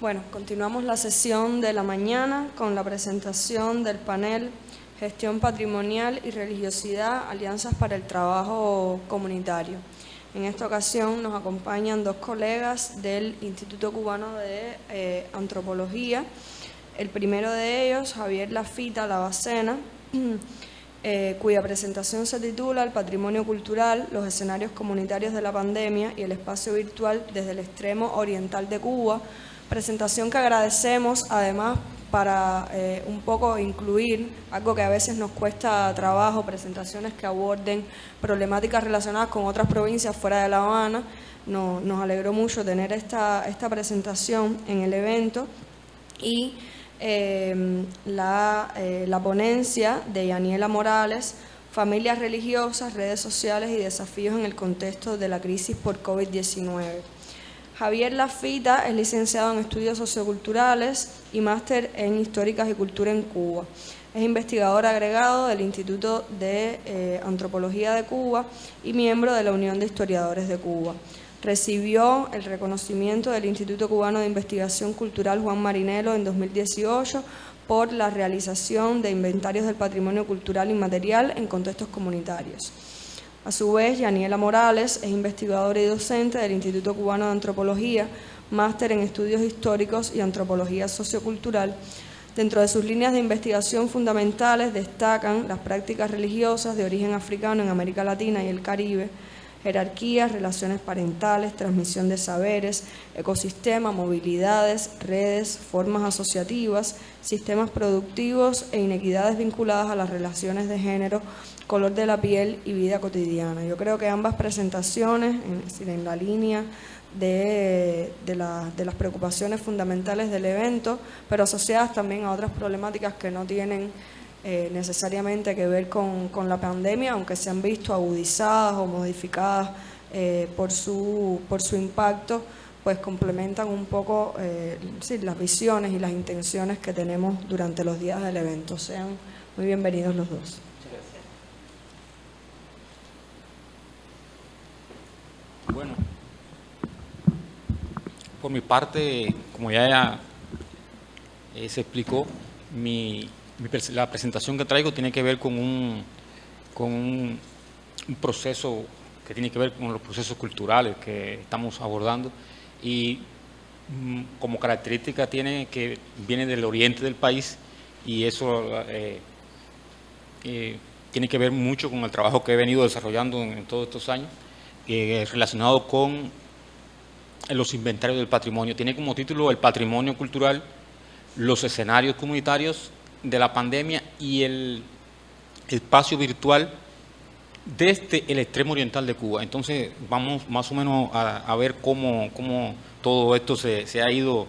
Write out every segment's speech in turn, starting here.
Bueno, continuamos la sesión de la mañana con la presentación del panel Gestión Patrimonial y Religiosidad, Alianzas para el Trabajo Comunitario. En esta ocasión nos acompañan dos colegas del Instituto Cubano de Antropología. El primero de ellos, Javier Lafita Lavacena, cuya presentación se titula El patrimonio cultural, los escenarios comunitarios de la pandemia y el espacio virtual desde el extremo oriental de Cuba. Presentación que agradecemos además para un poco incluir algo que a veces nos cuesta trabajo, presentaciones que aborden problemáticas relacionadas con otras provincias fuera de La Habana. Nos alegró mucho tener esta presentación en el evento y la ponencia de Yaniela Morales, Familias religiosas, redes sociales y desafíos en el contexto de la crisis por COVID-19. Javier Lafita es licenciado en Estudios Socioculturales y máster en Históricas y Cultura en Cuba. Es investigador agregado del Instituto de Antropología de Cuba y miembro de la Unión de Historiadores de Cuba. Recibió el reconocimiento del Instituto Cubano de Investigación Cultural Juan Marinelo en 2018 por la realización de inventarios del patrimonio cultural inmaterial en contextos comunitarios. A su vez, Yaniela Morales es investigadora y docente del Instituto Cubano de Antropología, máster en Estudios Históricos y Antropología Sociocultural. Dentro de sus líneas de investigación fundamentales destacan las prácticas religiosas de origen africano en América Latina y el Caribe, jerarquías, relaciones parentales, transmisión de saberes, ecosistema, movilidades, redes, formas asociativas, sistemas productivos e inequidades vinculadas a las relaciones de género, color de la piel y vida cotidiana. Yo creo que ambas presentaciones, es decir, en la línea de las preocupaciones fundamentales del evento, pero asociadas también a otras problemáticas que no tienen necesariamente que ver con la pandemia, aunque se han visto agudizadas o modificadas por su impacto, pues complementan un poco sí, las visiones y las intenciones que tenemos durante los días del evento. Sean muy bienvenidos los dos. Bueno, por mi parte, como ya se explicó, la presentación que traigo tiene que ver con un proceso que tiene que ver con los procesos culturales que estamos abordando y como característica tiene que viene del oriente del país y eso tiene que ver mucho con el trabajo que he venido desarrollando en todos estos años relacionado con los inventarios del patrimonio. Tiene como título El patrimonio cultural, los escenarios comunitarios de la pandemia y el espacio virtual desde el extremo oriental de Cuba. Entonces vamos más o menos a ver cómo todo esto se ha ido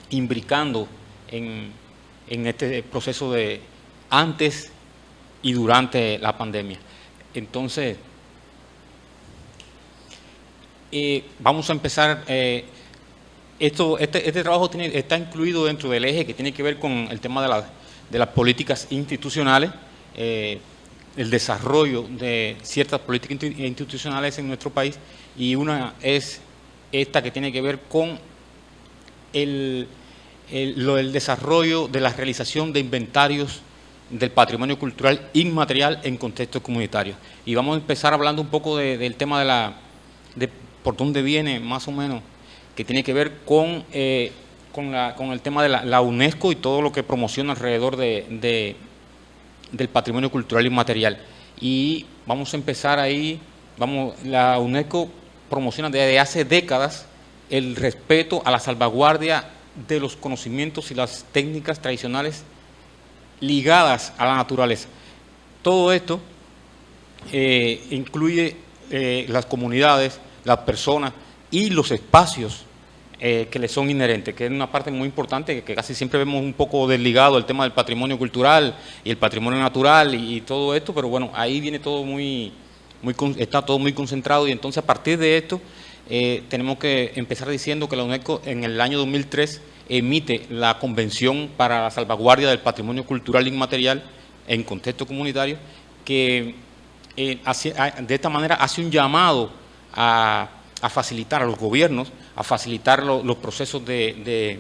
imbricando en este proceso de antes y durante la pandemia. Entonces, vamos a empezar. Este trabajo está incluido dentro del eje que tiene que ver con el tema de las políticas institucionales, el desarrollo de ciertas políticas institucionales en nuestro país, y una es esta que tiene que ver con el desarrollo de la realización de inventarios del patrimonio cultural inmaterial en contextos comunitarios. Y vamos a empezar hablando un poco del tema de por dónde viene más o menos, que tiene que ver con el tema de la UNESCO y todo lo que promociona alrededor del patrimonio cultural inmaterial. Y vamos a empezar ahí. La UNESCO promociona desde hace décadas el respeto a la salvaguardia de los conocimientos y las técnicas tradicionales ligadas a la naturaleza. Todo esto incluye las comunidades, las personas y los espacios que le son inherentes, que es una parte muy importante que casi siempre vemos un poco desligado el tema del patrimonio cultural y el patrimonio natural y todo esto, pero bueno, ahí viene todo está todo muy concentrado, y entonces a partir de esto tenemos que empezar diciendo que la UNESCO en el año 2003 emite la Convención para la Salvaguardia del Patrimonio Cultural Inmaterial en contexto comunitario, que de esta manera hace un llamado a facilitar a los gobiernos, a facilitar los procesos que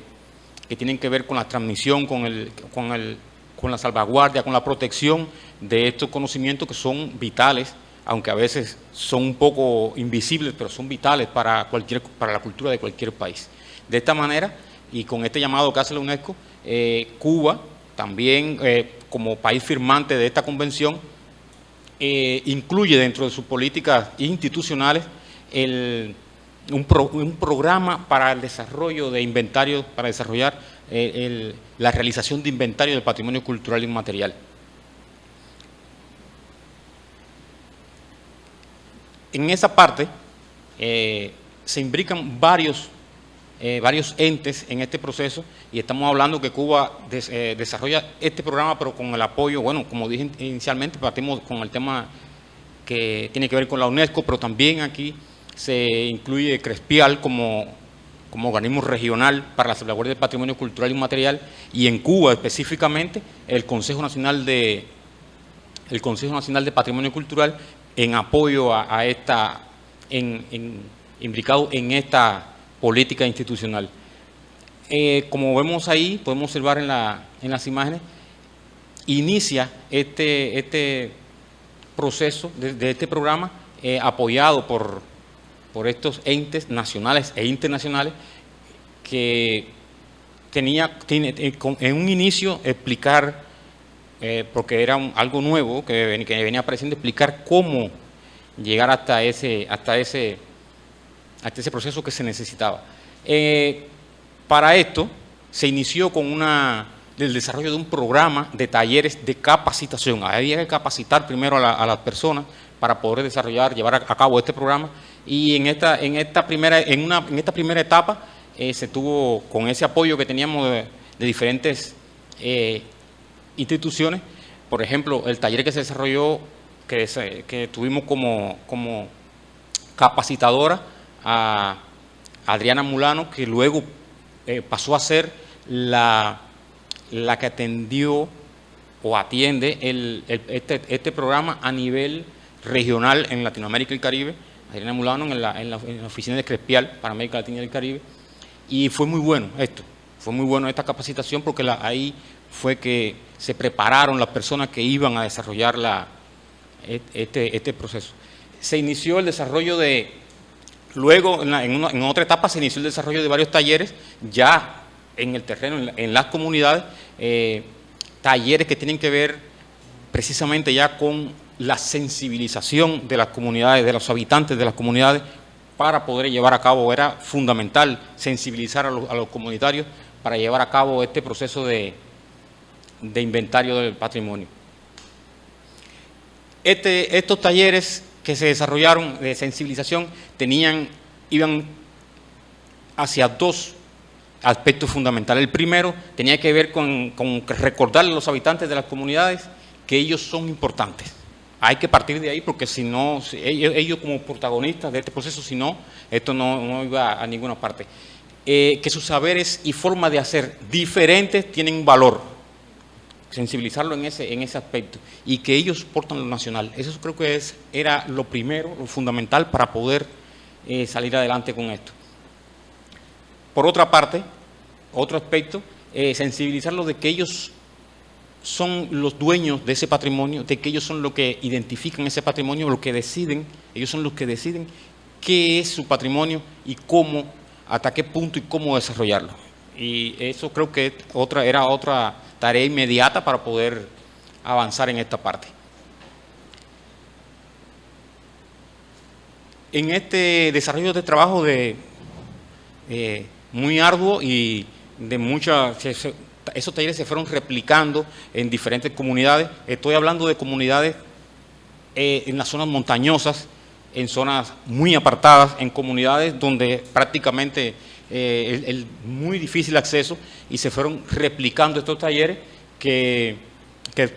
tienen que ver con la transmisión, con la salvaguardia, con la protección de estos conocimientos que son vitales, aunque a veces son un poco invisibles, pero son vitales para la cultura de cualquier país. De esta manera, y con este llamado que hace la UNESCO, Cuba también, como país firmante de esta convención, incluye dentro de sus políticas institucionales un programa para el desarrollo de inventarios, para desarrollar la realización de inventario del patrimonio cultural inmaterial. En esa parte se imbrican varios entes en este proceso, y estamos hablando que Cuba desarrolla este programa, pero con el apoyo, bueno, como dije inicialmente, partimos con el tema que tiene que ver con la UNESCO, pero también aquí se incluye Crespial como organismo regional para la salvaguardia del patrimonio cultural inmaterial, y en Cuba específicamente el Consejo Nacional de Patrimonio Cultural, en apoyo a esta, implicado en esta política institucional. Como vemos ahí, podemos observar en las imágenes, inicia este proceso de este programa apoyado por estos entes nacionales e internacionales, que tiene en un inicio explicar, porque era algo nuevo que venía apareciendo, explicar cómo llegar hasta ese proceso que se necesitaba. Para esto se inició con el desarrollo de un programa de talleres de capacitación. Había que capacitar primero a las personas para poder llevar a cabo este programa, y en esta primera etapa se tuvo, con ese apoyo que teníamos de diferentes instituciones. Por ejemplo, el taller que se desarrolló, que tuvimos como capacitadora a Adriana Mulano, que luego pasó a ser la que atendió o atiende este programa a nivel regional en Latinoamérica y el Caribe. Adriana Mulano en la oficina de Crespial para América Latina y el Caribe. Y fue muy bueno esta capacitación, porque ahí fue que se prepararon las personas que iban a desarrollar este proceso. Se inició el desarrollo luego en otra etapa se inició el desarrollo de varios talleres ya en el terreno, en las comunidades, talleres que tienen que ver precisamente ya con la sensibilización de las comunidades, de los habitantes de las comunidades, para poder llevar a cabo. Era fundamental sensibilizar a los comunitarios para llevar a cabo este proceso de inventario del patrimonio. Estos talleres que se desarrollaron de sensibilización iban hacia dos aspectos fundamentales. El primero tenía que ver con recordarle a los habitantes de las comunidades que ellos son importantes. Hay que partir de ahí, porque si no, ellos como protagonistas de este proceso, si no, esto no iba a ninguna parte. Que sus saberes y formas de hacer diferentes tienen valor. Sensibilizarlo en ese aspecto, y que ellos portan lo nacional. Eso creo que era lo primero, lo fundamental para poder salir adelante con esto. Por otra parte, otro aspecto, sensibilizarlos de que ellos son los dueños de ese patrimonio, de que ellos son los que identifican ese patrimonio, lo que deciden, ellos son los que deciden qué es su patrimonio y cómo, hasta qué punto y cómo desarrollarlo. Y eso creo que era otra tarea inmediata para poder avanzar en esta parte. En este desarrollo de trabajo muy arduo y de esos talleres se fueron replicando en diferentes comunidades. Estoy hablando de comunidades en las zonas montañosas, en zonas muy apartadas, en comunidades donde prácticamente muy difícil acceso, y se fueron replicando estos talleres que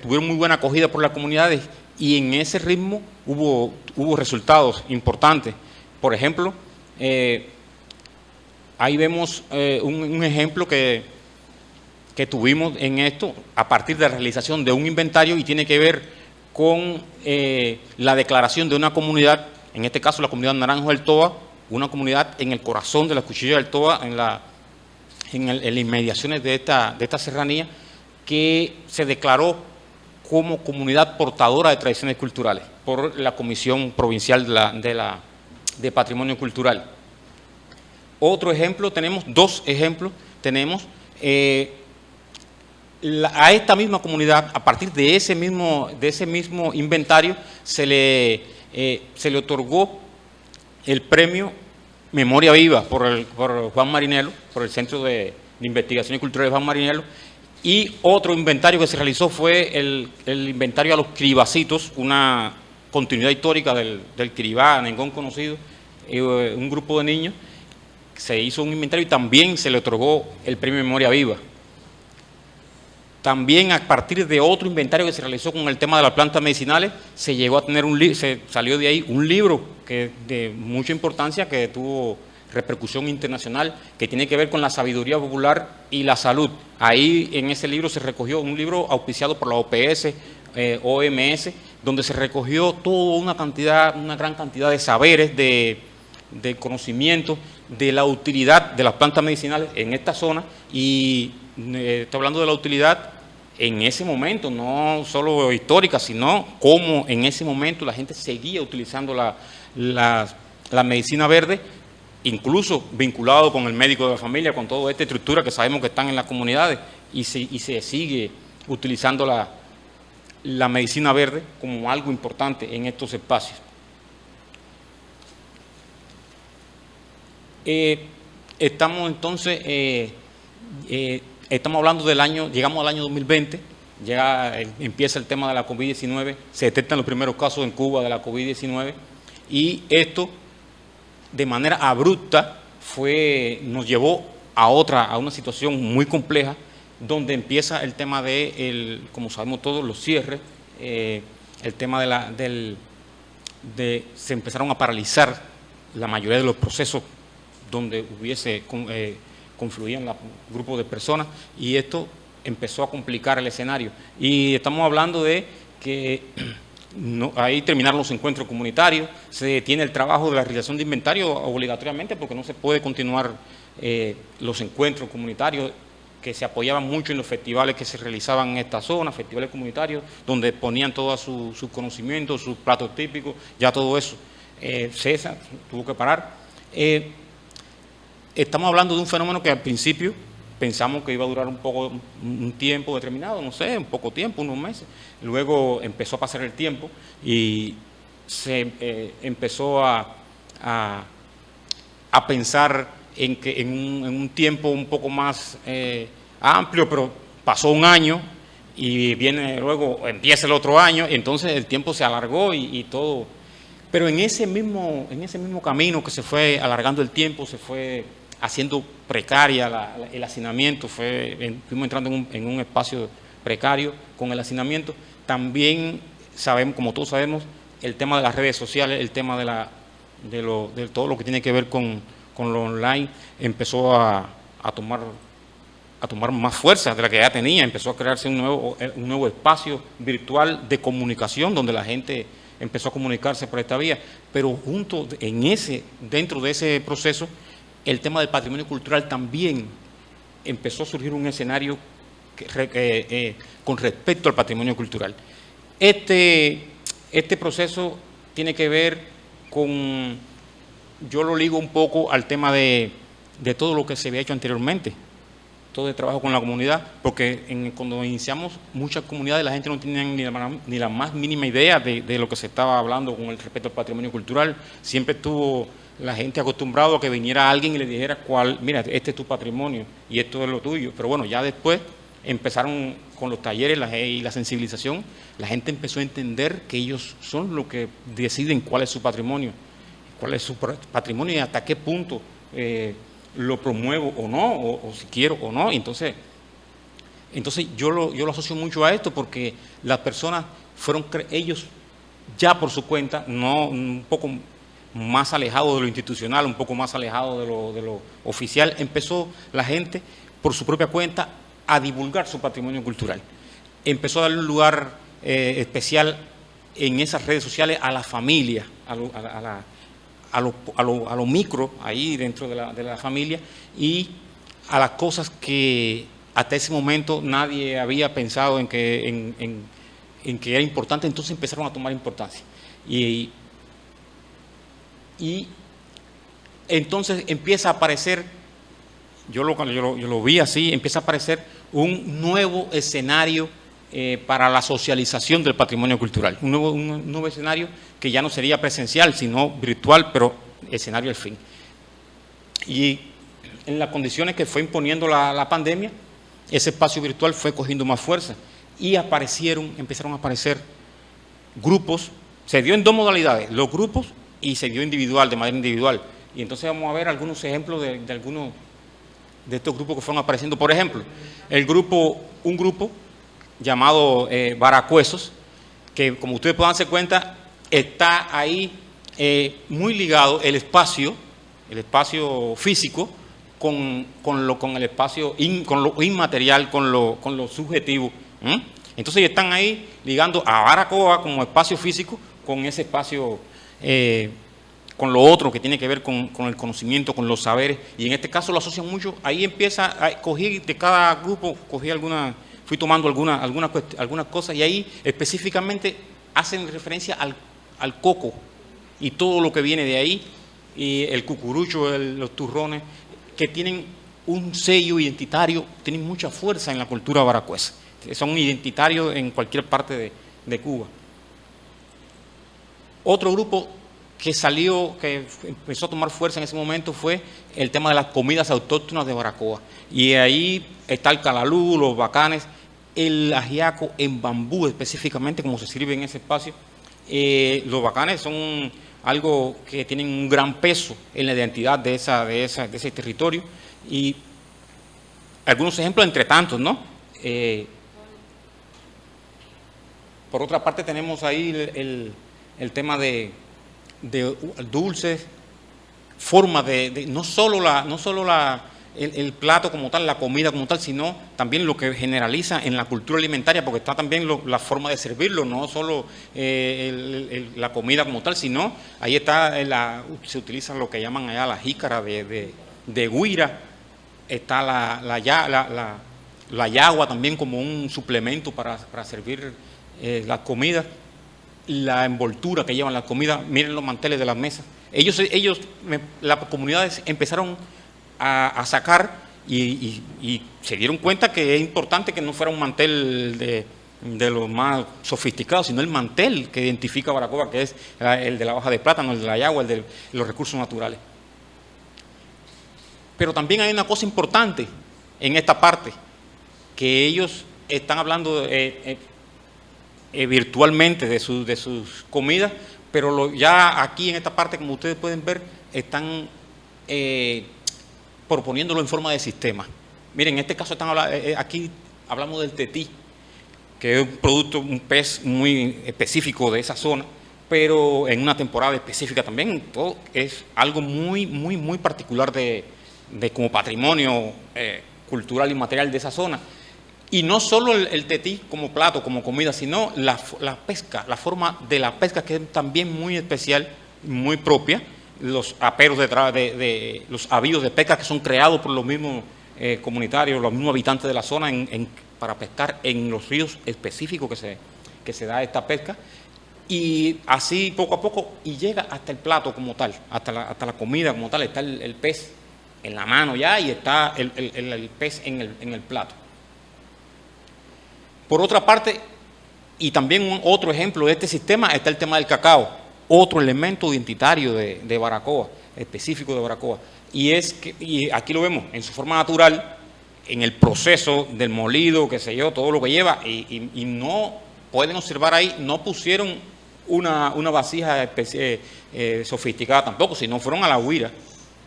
tuvieron muy buena acogida por las comunidades, y en ese ritmo hubo resultados importantes. Por ejemplo, ahí vemos un ejemplo que tuvimos en esto a partir de la realización de un inventario, y tiene que ver con la declaración de una comunidad, en este caso la comunidad Naranjo del Toba, una comunidad en el corazón de la Cuchilla del Toba, en las inmediaciones de esta serranía, que se declaró como comunidad portadora de tradiciones culturales por la Comisión Provincial de Patrimonio Cultural. Otro ejemplo, tenemos dos ejemplos, tenemos a esta misma comunidad, a partir de ese mismo inventario, se le otorgó el premio Memoria Viva por Juan Marinello, por el Centro de Investigación y Cultura de Juan Marinello. Y otro inventario que se realizó fue el inventario a los Kiribacitos, una continuidad histórica del Kiribá, Nengón conocido, un grupo de niños. Se hizo un inventario y también se le otorgó el premio Memoria Viva. También a partir de otro inventario que se realizó con el tema de las plantas medicinales, se llegó a tener se salió de ahí un libro de mucha importancia que tuvo repercusión internacional, que tiene que ver con la sabiduría popular y la salud. Ahí en ese libro se recogió un libro auspiciado por la OPS, OMS, donde se recogió toda una gran cantidad de saberes, de conocimiento, de la utilidad de las plantas medicinales en esta zona. Y estoy hablando de la utilidad en ese momento, no solo histórica, sino cómo en ese momento la gente seguía utilizando la medicina verde, incluso vinculado con el médico de la familia, con toda esta estructura que sabemos que están en las comunidades, y se sigue utilizando la medicina verde como algo importante en estos espacios. Estamos entonces, estamos hablando del año, llegamos al año 2020, ya empieza el tema de la COVID-19, se detectan los primeros casos en Cuba de la COVID-19, y esto de manera abrupta nos llevó a una situación muy compleja, donde empieza el tema como sabemos todos, los cierres, el tema se empezaron a paralizar la mayoría de los procesos donde confluían grupos de personas, y esto empezó a complicar el escenario. Y estamos hablando de que ahí terminaron los encuentros comunitarios, se detiene el trabajo de la realización de inventario obligatoriamente, porque no se puede continuar los encuentros comunitarios, que se apoyaban mucho en los festivales que se realizaban en esta zona, festivales comunitarios, donde ponían todos sus conocimientos, sus platos típicos, ya todo eso. César tuvo que parar. Estamos hablando de un fenómeno que al principio pensamos que iba a durar un tiempo determinado, no sé, un poco tiempo, unos meses. Luego empezó a pasar el tiempo y se empezó a pensar en un tiempo un poco más amplio, pero pasó un año y luego empieza el otro año, y entonces el tiempo se alargó y todo. Pero en ese mismo camino que se fue alargando el tiempo, se fue haciendo precaria el hacinamiento, fuimos entrando en un espacio precario con el hacinamiento. También sabemos, como todos sabemos, el tema de las redes sociales, el tema de todo lo que tiene que ver con lo online, empezó a tomar más fuerza de la que ya tenía, empezó a crearse un nuevo espacio virtual de comunicación, donde la gente empezó a comunicarse por esta vía, pero dentro de ese proceso, el tema del patrimonio cultural también empezó a surgir un escenario con respecto al patrimonio cultural. Este proceso tiene que ver yo lo ligo un poco al tema de todo lo que se había hecho anteriormente, todo el trabajo con la comunidad, porque cuando iniciamos muchas comunidades la gente no tenía ni la más mínima idea de lo que se estaba hablando con el respecto al patrimonio cultural. Siempre estuvo la gente acostumbrado a que viniera alguien y le dijera mira, este es tu patrimonio y esto es lo tuyo. Pero bueno, ya después empezaron con los talleres y la sensibilización, la gente empezó a entender que ellos son los que deciden cuál es su patrimonio y hasta qué punto lo promuevo o no, o si quiero o no. Entonces yo lo asocio mucho a esto, porque las personas ellos ya por su cuenta, no un poco más alejado de lo institucional, un poco más alejado de lo oficial, empezó la gente por su propia cuenta a divulgar su patrimonio cultural. Empezó a darle un lugar especial en esas redes sociales a la familia, a lo micro, ahí dentro de la familia, y a las cosas que hasta ese momento nadie había pensado en que era importante, entonces empezaron a tomar importancia. Y entonces empieza a aparecer, yo lo vi así, empieza a aparecer un nuevo escenario para la socialización del patrimonio cultural, un nuevo escenario que ya no sería presencial, sino virtual, pero escenario al fin. Y en las condiciones que fue imponiendo la pandemia, ese espacio virtual fue cogiendo más fuerza y empezaron a aparecer grupos. Se dio en dos modalidades, los grupos, y se dio de manera individual. Y entonces vamos a ver algunos ejemplos de algunos de estos grupos que fueron apareciendo. Por ejemplo, un grupo llamado Varacuesos, que como ustedes puedan darse cuenta, está ahí muy ligado el espacio físico con el espacio, con lo inmaterial, con lo subjetivo. Entonces están ahí ligando a Baracoa como espacio físico con ese espacio, con lo otro que tiene que ver con el conocimiento, con los saberes, y en este caso lo asocian mucho. Ahí cogí de cada grupo, fui tomando algunas cosas, y ahí específicamente hacen referencia al coco y todo lo que viene de ahí, y el cucurucho, los turrones, que tienen un sello identitario, tienen mucha fuerza en la cultura baracuesa, son identitarios en cualquier parte de Cuba. Otro grupo que empezó a tomar fuerza en ese momento fue el tema de las comidas autóctonas de Baracoa, y ahí está el calalú, los bacanes, el ajiaco en bambú específicamente, como se sirve en ese espacio. Los bacanes son algo que tienen un gran peso en la identidad de ese territorio, y algunos ejemplos entre tantos, ¿no? Por otra parte tenemos ahí el tema de dulces, formas no solo el plato como tal, la comida como tal, sino también lo que generaliza en la cultura alimentaria, porque está también la forma de servirlo, no solo la comida como tal, sino ahí está se utiliza lo que llaman allá la jícara de guira, está la yagua también como un suplemento para servir las comidas, la envoltura que llevan las comidas. Miren los manteles de las mesas. Las comunidades empezaron a sacar y se dieron cuenta que es importante que no fuera un mantel de los más sofisticados, sino el mantel que identifica a Baracoa, que es el de la hoja de plátano, el de la yagua, el de los recursos naturales. Pero también hay una cosa importante en esta parte, que ellos están hablando virtualmente de sus comidas, pero ya aquí en esta parte, como ustedes pueden ver, están proponiéndolo en forma de sistema. Miren, en este caso aquí hablamos del tetí, que es un pez muy específico de esa zona, pero en una temporada específica también. Todo es algo muy, muy, muy particular como patrimonio cultural y material de esa zona. Y no solo el tetí como plato, como comida, sino la pesca, la forma de la pesca, que es también muy especial, muy propia. Los aperos los avíos de pesca que son creados por los mismos comunitarios, los mismos habitantes de la zona para pescar en los ríos específicos que se da esta pesca. Y así poco a poco, y llega hasta el plato como tal, hasta la comida como tal. Está el pez en la mano ya, y está el pez en el plato. Por otra parte, y también otro ejemplo de este sistema, está el tema del cacao, otro elemento identitario de Baracoa, específico de Baracoa. Y aquí lo vemos en su forma natural, en el proceso del molido, qué sé yo, todo lo que lleva, y no pueden observar ahí, no pusieron una vasija sofisticada tampoco, sino fueron a la huira.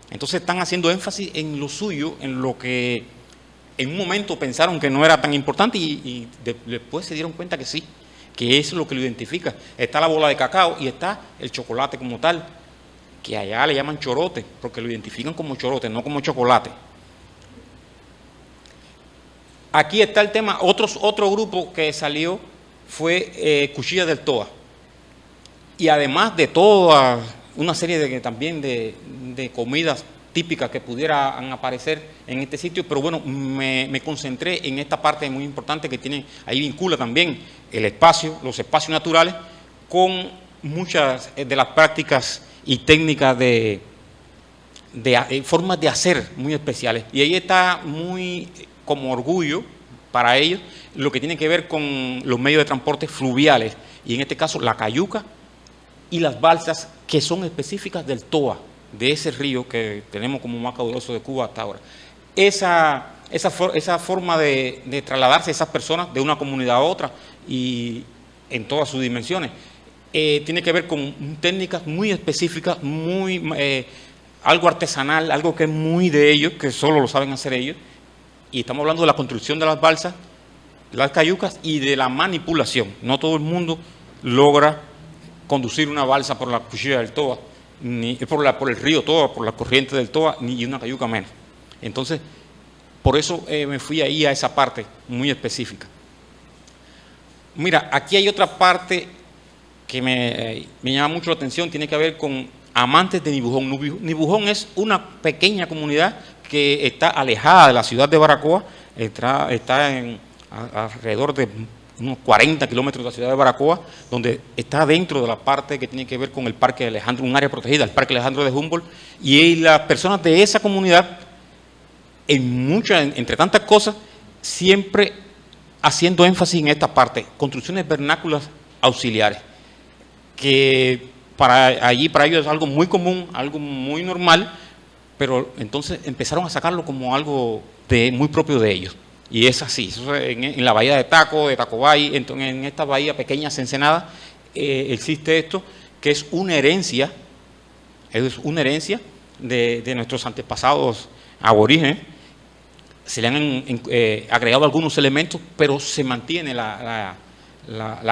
Entonces están haciendo énfasis en lo suyo, en lo que en un momento pensaron que no era tan importante, y después se dieron cuenta que sí, que eso es lo que lo identifica. Está la bola de cacao y está el chocolate como tal, que allá le llaman chorote, porque lo identifican como chorote, no como chocolate. Aquí está el tema. Otro grupo que salió fue Cuchilla del Toa. y además de toda una serie también de comidas típicas que pudieran aparecer en este sitio, pero bueno, me concentré en esta parte muy importante que tiene, ahí vincula también el espacio, los espacios naturales, con muchas de las prácticas y técnicas de formas de hacer muy especiales. Y ahí está muy como orgullo para ellos lo que tiene que ver con los medios de transporte fluviales, y en este caso la cayuca y las balsas que son específicas del Toa, de ese río que tenemos como más caudaloso de Cuba hasta ahora. Esa forma de trasladarse esas personas de una comunidad a otra y en todas sus dimensiones, tiene que ver con técnicas muy específicas, algo artesanal, algo que es muy de ellos, que solo lo saben hacer ellos, y estamos hablando de la construcción de las balsas, las cayucas y de la manipulación. No todo el mundo logra conducir una balsa por la cuchilla del Toa, ni por el río Toa, por la corriente del Toa, ni una cayuca menos. Entonces, por eso me fui ahí a esa parte muy específica. Mira, aquí hay otra parte que me llama mucho la atención, tiene que ver con amantes de Nibujón. Nibujón es una pequeña comunidad que está alejada de la ciudad de Baracoa, está alrededor de unos 40 kilómetros de la ciudad de Baracoa, donde está dentro de la parte que tiene que ver con el Parque Alejandro, un área protegida, el Parque Alejandro de Humboldt, y las personas de esa comunidad, entre tantas cosas, siempre haciendo énfasis en esta parte, construcciones vernáculas auxiliares, que para ellos es algo muy común, algo muy normal, pero entonces empezaron a sacarlo como algo muy propio de ellos. Y es así, en la bahía de Tacobay, en esta bahía pequeña Ensenada, existe esto, que es una herencia de nuestros antepasados aborígenes. Se le han agregado algunos elementos, pero se mantiene la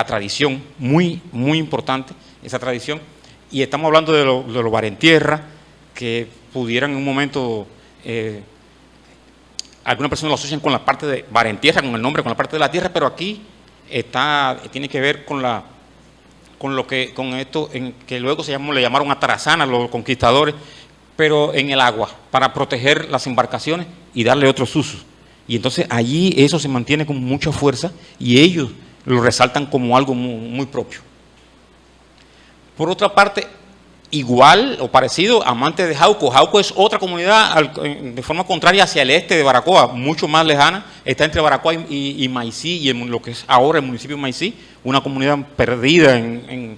tradición, muy, muy importante, esa tradición. Y estamos hablando de los barentierra, que pudieran en un momento... algunas personas lo asocian con la parte de barentierra, con el nombre, con la parte de la tierra, pero aquí tiene que ver con esto que luego le llamaron atarazana, los conquistadores, pero en el agua, para proteger las embarcaciones y darle otros usos. Y entonces allí eso se mantiene con mucha fuerza y ellos lo resaltan como algo muy, muy propio. Por otra parte, igual o parecido, amantes de Jauco. Jauco es otra comunidad de forma contraria hacia el este de Baracoa, mucho más lejana, está entre Baracoa y Maicí, y lo que es ahora el municipio de Maicí, una comunidad perdida en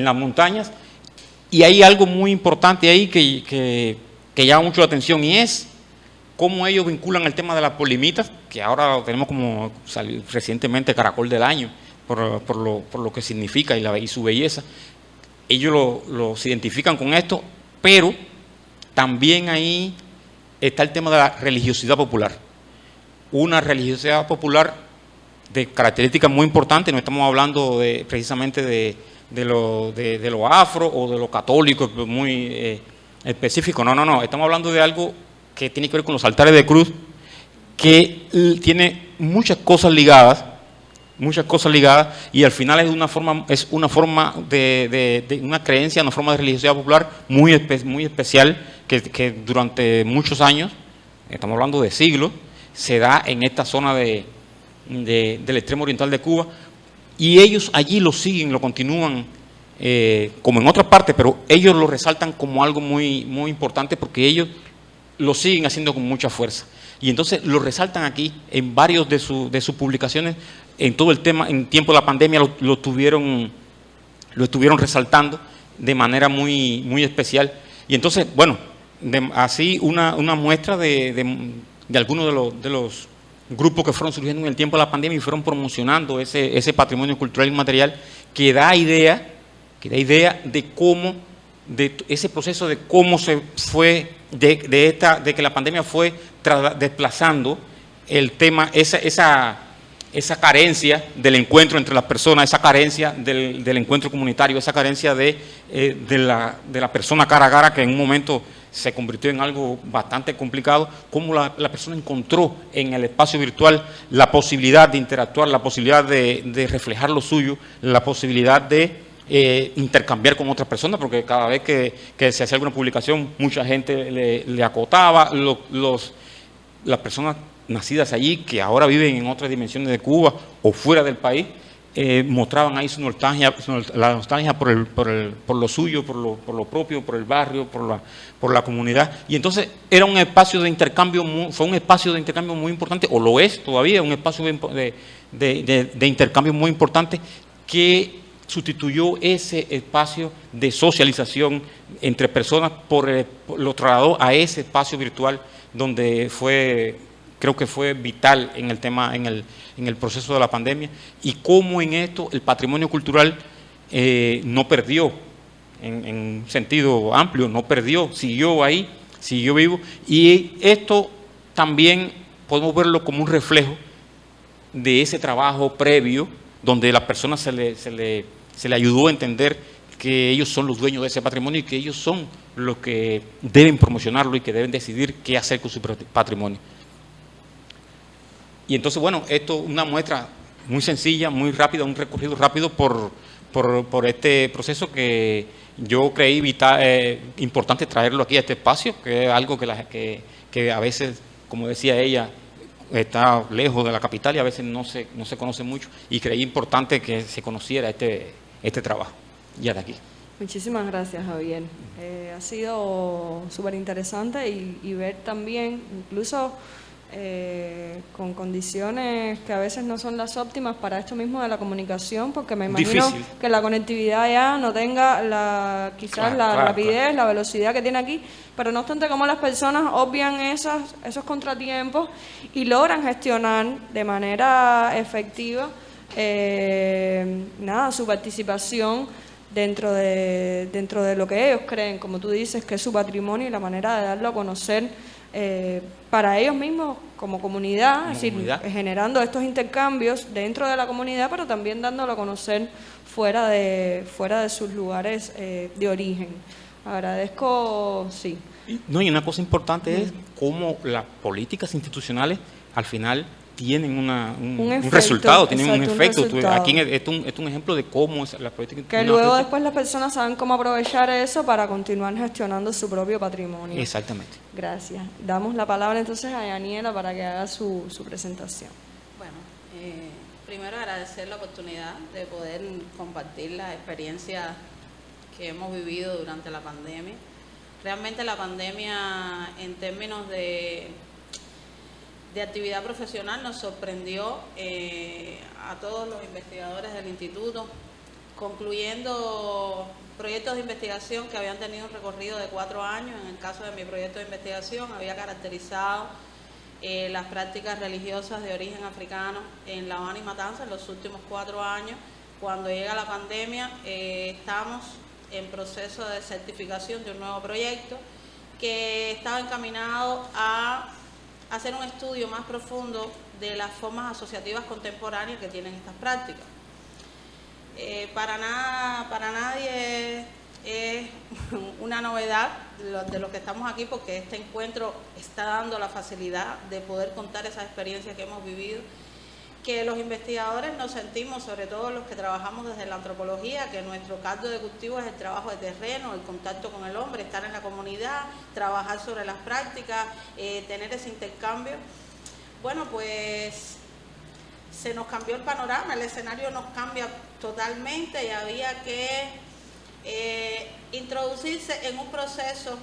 las montañas. Y hay algo muy importante ahí que llama mucho la atención, y es cómo ellos vinculan el tema de las polimitas, que ahora tenemos como recientemente Caracol del Año, por lo que significa y su belleza. Ellos los identifican con esto, pero también ahí está el tema de la religiosidad popular. Una religiosidad popular de características muy importantes, no estamos hablando precisamente de lo afro o de lo católico muy específico, no, estamos hablando de algo que tiene que ver con los altares de cruz, que tiene muchas cosas ligadas, y al final es una forma de una creencia, una forma de religiosidad popular muy especial que durante muchos años, estamos hablando de siglos, se da en esta zona del extremo oriental de Cuba, y ellos allí lo siguen, lo continúan como en otras partes, pero ellos lo resaltan como algo muy, muy importante porque ellos lo siguen haciendo con mucha fuerza. Y entonces lo resaltan aquí en varios de sus publicaciones, en todo el tema, en tiempo de la pandemia lo estuvieron resaltando de manera muy, muy especial. Y entonces, bueno, así una muestra de algunos de los grupos que fueron surgiendo en el tiempo de la pandemia y fueron promocionando ese patrimonio cultural inmaterial que da idea de cómo, de ese proceso de cómo se fue, de que la pandemia fue desplazando el tema, esa carencia del encuentro entre las personas, esa carencia del encuentro comunitario, esa carencia de la persona cara a cara, que en un momento se convirtió en algo bastante complicado, cómo la persona encontró en el espacio virtual la posibilidad de interactuar, la posibilidad de reflejar lo suyo, la posibilidad de intercambiar con otras personas, porque cada vez que se hacía alguna publicación, mucha gente le acotaba. Las personas nacidas allí, que ahora viven en otras dimensiones de Cuba o fuera del país, mostraban ahí su nostalgia, la nostalgia por lo suyo, por lo propio, por el barrio, por la comunidad. Y entonces era un espacio de intercambio, fue un espacio de intercambio muy importante, o lo es todavía, un espacio de intercambio muy importante que sustituyó ese espacio de socialización entre personas, lo trasladó a ese espacio virtual donde creo que fue vital en el tema, en el proceso de la pandemia, y cómo en esto el patrimonio cultural no perdió, en sentido amplio, no perdió, siguió ahí, siguió vivo, y esto también podemos verlo como un reflejo de ese trabajo previo, donde a las personas se le ayudó a entender que ellos son los dueños de ese patrimonio y que ellos son los que deben promocionarlo y que deben decidir qué hacer con su patrimonio. Y entonces, bueno, esto es una muestra muy sencilla, muy rápida, un recorrido rápido por este proceso que yo creí importante traerlo aquí a este espacio, que es algo que a veces, como decía ella, está lejos de la capital y a veces no se conoce mucho, y creí importante que se conociera este trabajo. Ya de aquí. Muchísimas gracias, Javier. Ha sido súper interesante y ver también, incluso con condiciones que a veces no son las óptimas para esto mismo de la comunicación, porque me imagino difícil que la conectividad ya no tenga quizás la rapidez, la velocidad que tiene aquí, pero no obstante cómo las personas obvian esos contratiempos y logran gestionar de manera efectiva su participación dentro de lo que ellos creen, como tú dices, que es su patrimonio, y la manera de darlo a conocer para ellos mismos como comunidad, es decir, generando estos intercambios dentro de la comunidad, pero también dándolo a conocer fuera de sus lugares de origen. Agradezco, sí. Y una cosa importante es cómo las políticas institucionales al final tienen un resultado, tienen un efecto. Aquí esto es un ejemplo de cómo es la política. Que luego después las personas saben cómo aprovechar eso para continuar gestionando su propio patrimonio. Exactamente. Gracias. Damos la palabra entonces a Yaniela para que haga su presentación. Bueno, primero agradecer la oportunidad de poder compartir las experiencias que hemos vivido durante la pandemia. Realmente la pandemia, en términos de actividad profesional, nos sorprendió a todos los investigadores del instituto, concluyendo proyectos de investigación que habían tenido un recorrido de 4 años. En el caso de mi proyecto de investigación, había caracterizado las prácticas religiosas de origen africano en La Habana y Matanzas en los últimos 4 años. Cuando llega la pandemia, estamos en proceso de certificación de un nuevo proyecto que estaba encaminado a hacer un estudio más profundo de las formas asociativas contemporáneas que tienen estas prácticas. Para nadie es una novedad de los que estamos aquí, porque este encuentro está dando la facilidad de poder contar esas experiencias que hemos vivido, que los investigadores nos sentimos, sobre todo los que trabajamos desde la antropología, que nuestro caldo de cultivo es el trabajo de terreno, el contacto con el hombre, estar en la comunidad, trabajar sobre las prácticas, tener ese intercambio. Bueno, pues se nos cambió el panorama, el escenario nos cambia totalmente y había que introducirse en un proceso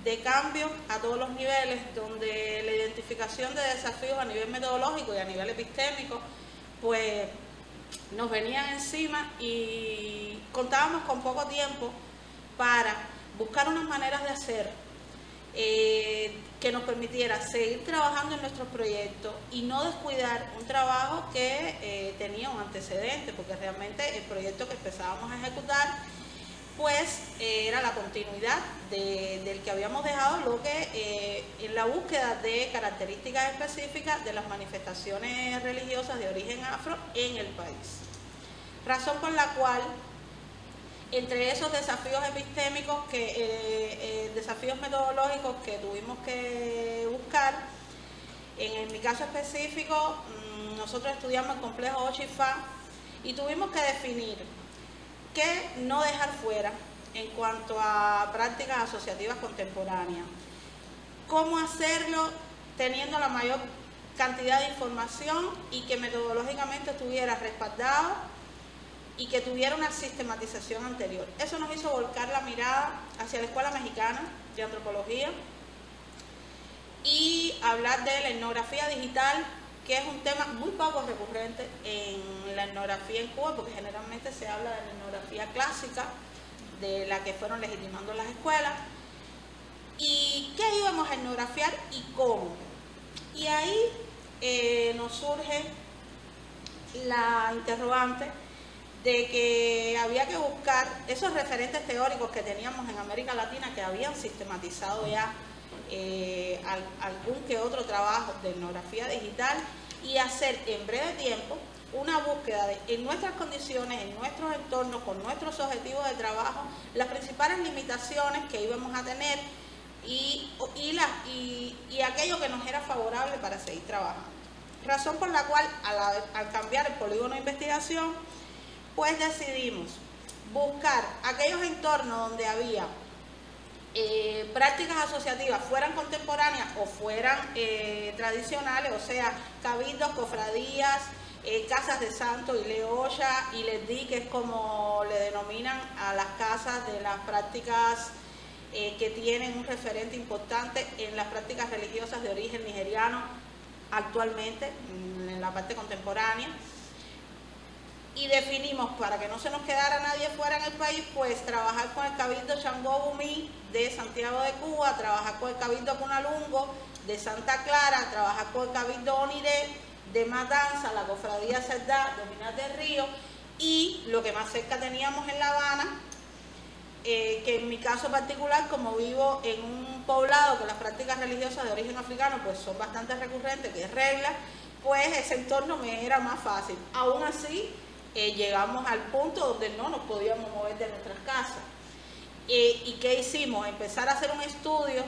de cambio a todos los niveles, donde la identificación de desafíos a nivel metodológico y a nivel epistémico pues nos venían encima, y contábamos con poco tiempo para buscar unas maneras de hacer que nos permitiera seguir trabajando en nuestros proyectos y no descuidar un trabajo que tenía un antecedente, porque realmente el proyecto que empezábamos a ejecutar pues era la continuidad del que habíamos dejado, lo que en la búsqueda de características específicas de las manifestaciones religiosas de origen afro en el país. Razón por la cual, entre esos desafíos epistémicos, desafíos metodológicos que tuvimos que buscar, en mi caso específico, nosotros estudiamos el complejo Ochi-Fa y tuvimos que definir ¿Qué no dejar fuera en cuanto a prácticas asociativas contemporáneas? ¿Cómo hacerlo teniendo la mayor cantidad de información y que metodológicamente estuviera respaldado y que tuviera una sistematización anterior? Eso nos hizo volcar la mirada hacia la Escuela Mexicana de Antropología y hablar de la etnografía digital, que es un tema muy poco recurrente en la etnografía en Cuba, porque generalmente se habla de la etnografía clásica, de la que fueron legitimando las escuelas, y qué íbamos a etnografiar y cómo. Y ahí nos surge la interrogante de que había que buscar esos referentes teóricos que teníamos en América Latina, que habían sistematizado ya algún que otro trabajo de etnografía digital, y hacer en breve tiempo una búsqueda en nuestras condiciones, en nuestros entornos, con nuestros objetivos de trabajo, las principales limitaciones que íbamos a tener y aquello que nos era favorable para seguir trabajando. Razón por la cual al cambiar el polígono de investigación, pues decidimos buscar aquellos entornos donde había prácticas asociativas, fueran contemporáneas o fueran tradicionales, o sea, cabildos, cofradías, casas de santo, y olla, y les di, que es como le denominan a las casas de las prácticas que tienen un referente importante en las prácticas religiosas de origen nigeriano actualmente, en la parte contemporánea. Y definimos, para que no se nos quedara nadie fuera en el país, pues trabajar con el Cabildo Changó Bumí de Santiago de Cuba, trabajar con el Cabildo Cunalungo de Santa Clara, trabajar con el Cabildo Oniré de Matanza, la Cofradía Cerdá de Minas del Río, y lo que más cerca teníamos en La Habana, que en mi caso particular, como vivo en un poblado que las prácticas religiosas de origen africano pues son bastante recurrentes, que es Regla, pues ese entorno me era más fácil. Aún así, llegamos al punto donde no nos podíamos mover de nuestras casas. ¿Y qué hicimos? Empezar a hacer un estudio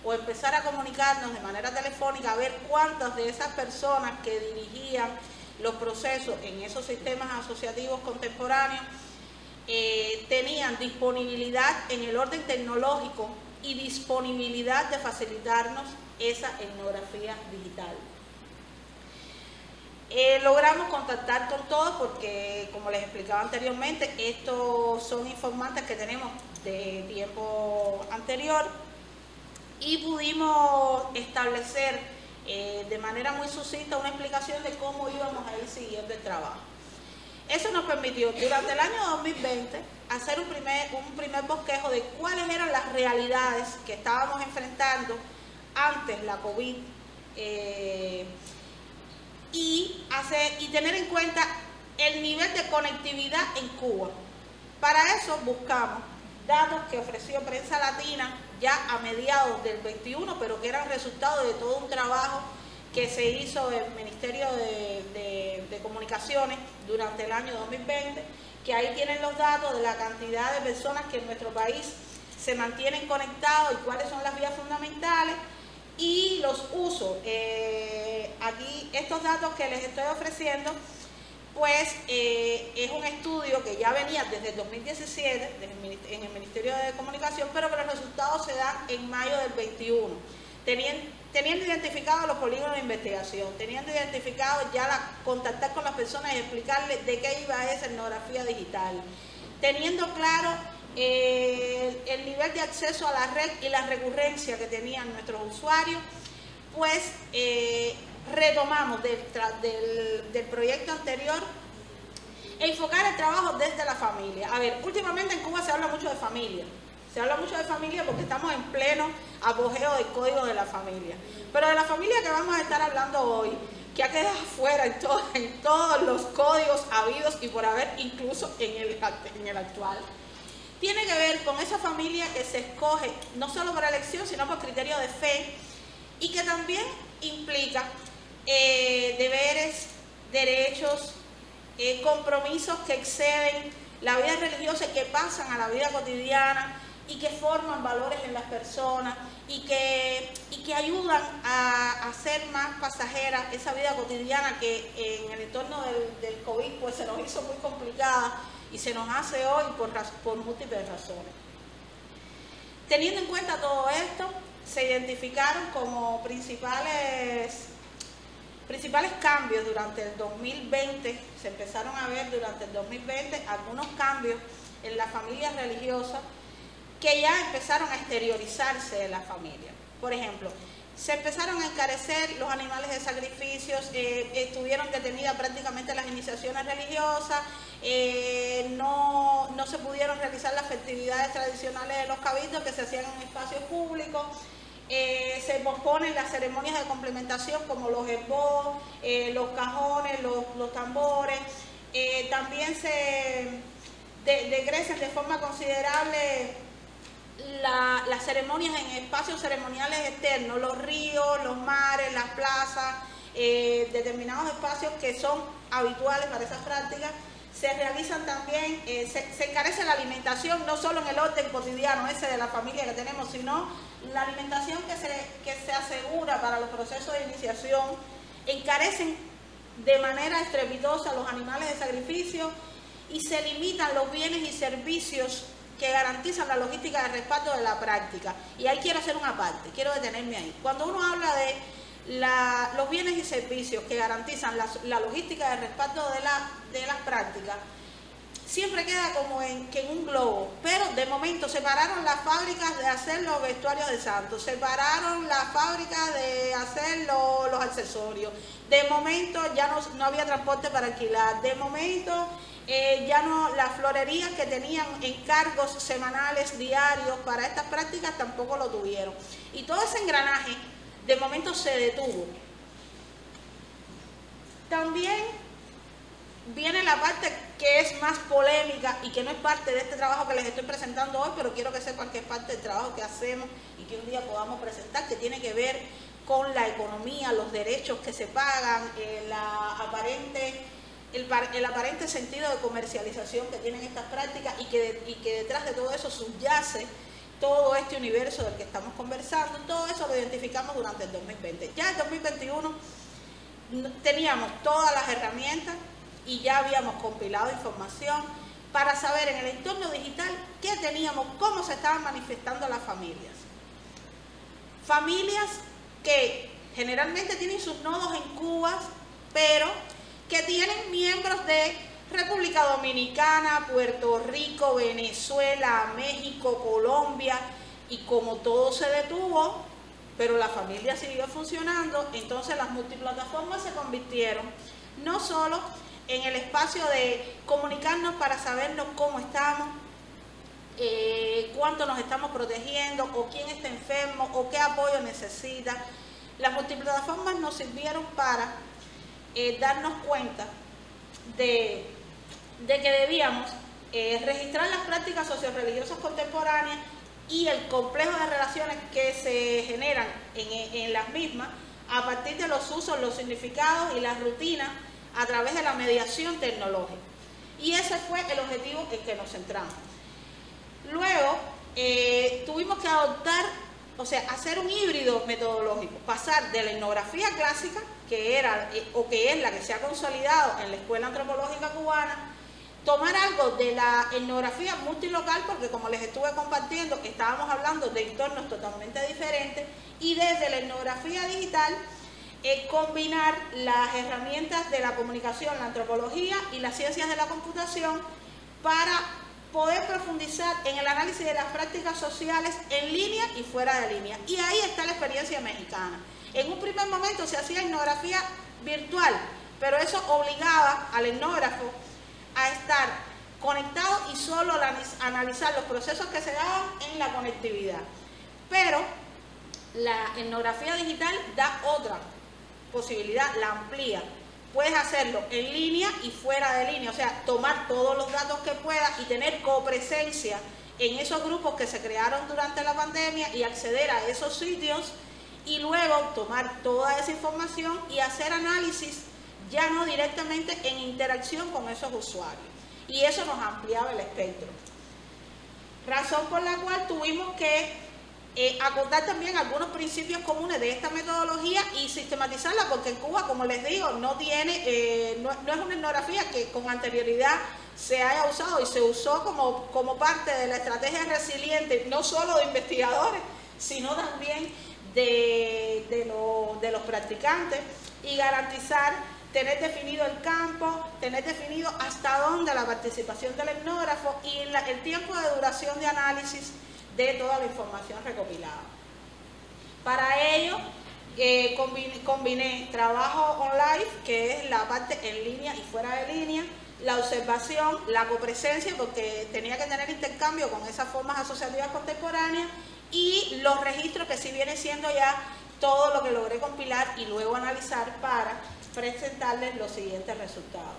o empezar a comunicarnos de manera telefónica, a ver cuántas de esas personas que dirigían los procesos en esos sistemas asociativos contemporáneos tenían disponibilidad en el orden tecnológico y disponibilidad de facilitarnos esa etnografía digital. Logramos contactar con todos porque, como les explicaba anteriormente, estos son informantes que tenemos de tiempo anterior, y pudimos establecer de manera muy sucinta una explicación de cómo íbamos a ir siguiendo el trabajo. Eso nos permitió durante el año 2020 hacer un primer bosquejo de cuáles eran las realidades que estábamos enfrentando antes la COVID, y tener en cuenta el nivel de conectividad en Cuba. Para eso buscamos datos que ofreció Prensa Latina ya a mediados del 21, pero que eran resultado de todo un trabajo que se hizo del Ministerio de Comunicaciones durante el año 2020, que ahí tienen los datos de la cantidad de personas que en nuestro país se mantienen conectados y cuáles son las vías fundamentales y los usos. Aquí estos datos que les estoy ofreciendo, pues es un estudio que ya venía desde el 2017 en el Ministerio de Comunicación, pero que los resultados se dan en mayo del 21. Teniendo identificados los polígonos de investigación, teniendo identificado ya contactar con las personas y explicarles de qué iba esa etnografía digital, teniendo claro el nivel de acceso a la red y la recurrencia que tenían nuestros usuarios, pues retomamos del proyecto anterior enfocar el trabajo desde la familia. A ver, últimamente en Cuba se habla mucho de familia. Se habla mucho de familia porque estamos en pleno apogeo del código de la familia. Pero de la familia que vamos a estar hablando hoy, que ha quedado fuera en todos los códigos habidos y por haber, incluso en el actual, tiene que ver con esa familia que se escoge no solo por elección, sino por criterio de fe, y que también implica deberes, derechos, compromisos que exceden la vida religiosa y que pasan a la vida cotidiana y que forman valores en las personas y que ayudan a hacer más pasajera esa vida cotidiana que en el entorno del COVID pues se nos hizo muy complicada y se nos hace hoy por múltiples razones. Teniendo en cuenta todo esto, se identificaron como principales cambios durante el 2020, se empezaron a ver durante el 2020 algunos cambios en las familias religiosas que ya empezaron a exteriorizarse en la familia. Por ejemplo, se empezaron a encarecer los animales de sacrificios, estuvieron detenidas prácticamente las iniciaciones religiosas, no se pudieron realizar las festividades tradicionales de los cabildos que se hacían en espacios públicos, se posponen las ceremonias de complementación como los embos, los cajones, los tambores, también se decrecen de forma considerable las ceremonias en espacios ceremoniales externos, los ríos, los mares, las plazas, determinados espacios que son habituales para esas prácticas. Se realizan también, se encarece la alimentación, no solo en el orden cotidiano ese de la familia que tenemos, sino la alimentación que se asegura para los procesos de iniciación. Encarecen de manera estrepitosa los animales de sacrificio y se limitan los bienes y servicios que garantizan la logística de respaldo de la práctica. Y ahí quiero hacer una parte, quiero detenerme ahí. Cuando uno habla de los bienes y servicios que garantizan la logística de respaldo de las prácticas, siempre queda como en un globo, pero de momento separaron las fábricas de hacer los vestuarios de santos, separaron las fábricas de hacer los accesorios, de momento ya no había transporte para alquilar, de momento ya no, las florerías que tenían encargos semanales, diarios para estas prácticas tampoco lo tuvieron. Y todo ese engranaje de momento se detuvo. También viene la parte que es más polémica y que no es parte de este trabajo que les estoy presentando hoy, pero quiero que sepan que es parte del trabajo que hacemos y que un día podamos presentar, que tiene que ver con la economía, los derechos que se pagan, el aparente sentido de comercialización que tienen estas prácticas y que detrás de todo eso subyace todo este universo del que estamos conversando. Todo eso lo identificamos durante el 2020. Ya en el 2021 teníamos todas las herramientas y ya habíamos compilado información para saber en el entorno digital qué teníamos, cómo se estaban manifestando las familias. Familias que generalmente tienen sus nodos en Cuba, pero que tienen miembros de República Dominicana, Puerto Rico, Venezuela, México, Colombia, y como todo se detuvo, pero la familia siguió funcionando, entonces las multiplataformas se convirtieron no solo en el espacio de comunicarnos para sabernos cómo estamos, cuánto nos estamos protegiendo, o quién está enfermo, o qué apoyo necesita. Las multiplataformas nos sirvieron para darnos cuenta de que debíamos registrar las prácticas socioreligiosas contemporáneas y el complejo de relaciones que se generan en las mismas a partir de los usos, los significados y las rutinas a través de la mediación tecnológica. Y ese fue el objetivo en que nos centramos. Luego tuvimos que adoptar, hacer un híbrido metodológico, pasar de la etnografía clásica, que era o que es la que se ha consolidado en la Escuela Antropológica Cubana, tomar algo de la etnografía multilocal, porque como les estuve compartiendo, estábamos hablando de entornos totalmente diferentes, y desde la etnografía digital, combinar las herramientas de la comunicación, la antropología y las ciencias de la computación para poder profundizar en el análisis de las prácticas sociales en línea y fuera de línea. Y ahí está la experiencia mexicana. En un primer momento se hacía etnografía virtual, pero eso obligaba al etnógrafo a estar conectado y solo analizar los procesos que se daban en la conectividad. Pero la etnografía digital da otra posibilidad, la amplía. Puedes hacerlo en línea y fuera de línea, o sea, tomar todos los datos que puedas y tener copresencia en esos grupos que se crearon durante la pandemia y acceder a esos sitios y luego tomar toda esa información y hacer análisis ya no directamente en interacción con esos usuarios. Y eso nos ampliaba el espectro. Razón por la cual tuvimos que acordar también algunos principios comunes de esta metodología y sistematizarla, porque en Cuba, como les digo, no es una etnografía que con anterioridad se haya usado y se usó como parte de la estrategia resiliente, no solo de investigadores, sino también de los practicantes, y garantizar tener definido el campo, tener definido hasta dónde la participación del etnógrafo y el tiempo de duración de análisis de toda la información recopilada. Para ello, combiné trabajo online, que es la parte en línea y fuera de línea, la observación, la copresencia, porque tenía que tener intercambio con esas formas asociativas contemporáneas, y los registros, que sí viene siendo ya todo lo que logré compilar y luego analizar para presentarles los siguientes resultados.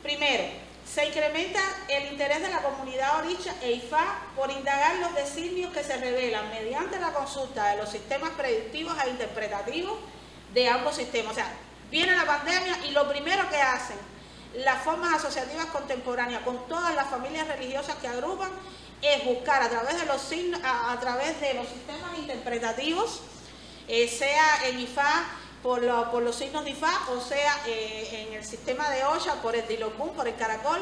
Primero, se incrementa el interés de la comunidad oricha e IFA por indagar los designios que se revelan mediante la consulta de los sistemas predictivos e interpretativos de ambos sistemas. O sea, viene la pandemia y lo primero que hacen las formas asociativas contemporáneas con todas las familias religiosas que agrupan es buscar a través de los signos, a través de los sistemas interpretativos, sea en IFA por los signos de IFA, o sea en el sistema de Oya por el Dilopum, por el caracol,